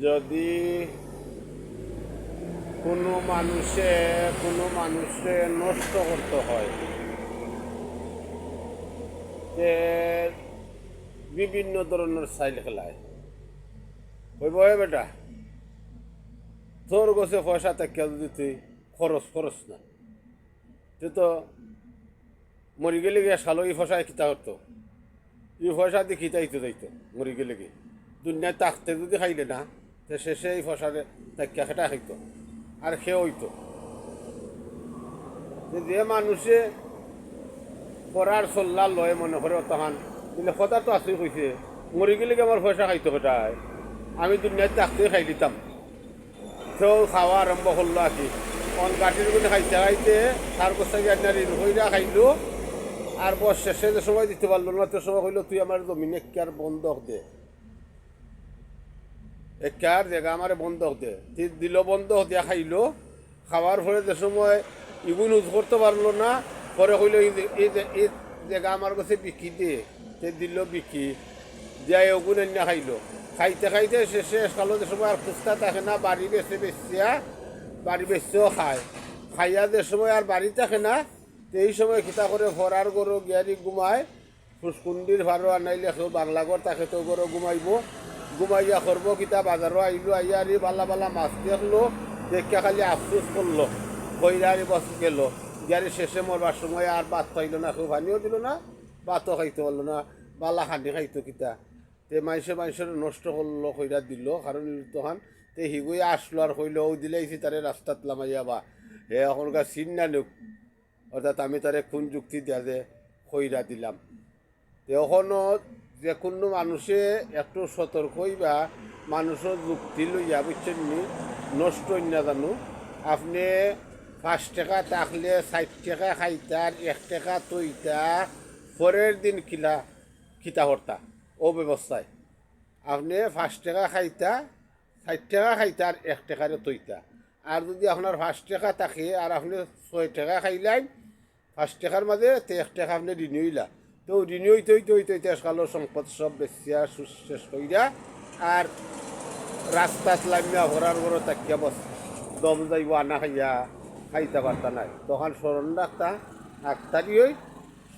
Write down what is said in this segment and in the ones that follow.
যদি কোনো মানুষে নষ্ট করতে হয় যে বিভিন্ন ধরনের সাইল খেলায় কইব এ বেটা তোর গোছে পয়সা থাকিয়া যদি তুই খরচ না তুই তো মরি গেলে গিয়ে সালো এই পয়সায় খিতা করতো এই পয়সা দিয়ে খিতাইতে যাইতো মরি গেলে গিয়ে দুনিয়ায় তাকতে যদি খাইলে না তো শেষে এই পয়সারে তাকিয়া খেটা খাইতো আর খেয়ে হইতো যে মানুষে পড়ার চল্লা লয় মনে করে তখন কিন্তু কথা তো আসেই কইছে মরি গেলে আমার পয়সা খাইতো বেটায় আমি দুনিয়ায় তাকতেই খাই দিতাম সেও খাওয়া আরম্ভ করলো আর কি অন কাঠির গুলি খাইতে খাইতে তার কোথায় গিয়ে হইরা খাইলো আর বস শেষে যে সময় দিতে পারলো না তো সময় হইলো তুই আমার জমিনে একটার বন্ধক দে একটার জায়গা আমার বন্ধক দে তুই দিল বন্ধক দিয়া খাইলো খাওয়ার পরে যে সময় ইগুন উজ করতে পারলো না পরে হইলো এই জায়গা আমার কাছে বিকি দিয়ে সে দিল বিকি যাই ওগুন এনে খাইলো খাইতে খাইতে শেষে কালো যে সময় আর খুঁজতে থাকে না বাড়ি বেচিয়া বাড়ি বেচতেও খায় খাইয়া যে সময় আর বাড়ি থাকে না এই সময় খিতা করে ভরার গরু গিয়ারি ঘুমায় ফুসকুন্ডির ভাড়ো আনাইলে কেউ বাংলাগর তাকে তো গরু ঘুমাইয়া করবো কিতা বাজারও আইলো আইয়া আর বালা বালা মাছ দেখলো দেখা খালি আফসোস করলো কইরারি বস গেল গিয়ারি শেষে মরবার সময় আর ভাত খাইলো না কেউ পানিও দিল না ভাতও খাইতে পারলো না বালা খানি খাইতো কিতা তে মানুষের নষ্ট করলো কইরা দিল কারণ তখন তে হিগুই আসলো আর কইলো ও দিলেইছি তারে রাস্তাত লামাইয়া বা হে এখনকার চিন না নুক অর্থাৎ আমি তারে কোন যুক্তি দিয়া যে কইরা দিলাম এখনও যে কোনো মানুষে একটু সতর্ক হইবা মানুষের যুক্তি লইয়া বুঝছেন নি নষ্ট না জানো আপনি 5 টাকা থাকলে 60 টাকা খাইতার 1 টাকা তৈতা পরের দিন খিতা হরতা ও ব্যবস্থায় আপনি 5 টাকা খাইতা 60 টাকা খাইতার 1 টাকারে তৈতা আর যদি আপনার 5 টাকা থাকে আর আপনি 6 টাকা খাইলেন 5 টাকার মাঝে 1 টাকা আপনি ঋণ হইলা তো ঋণ হইতে কালো সম্পদ সব বেচিয়া শেষ কইরা আর রাস্তাত লামিয়া ভরার বড় তাকিয়া বস দম যাইব আনা খাইতে পারতা নাই তখন স্মরণ রাখতা আক্তারি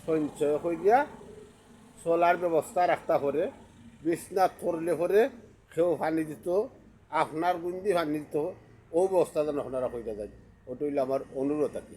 সঞ্চয় কইয়া চলার ব্যবস্থা রাখতা করে বিছনাথ করলে পরে সেও পানি দিত আপনার গুন্দি পানি দিত ও ব্যবস্থা যেন আপনারা কইরা যায় ওটা হইলে আমার অনুরোধ আর কি।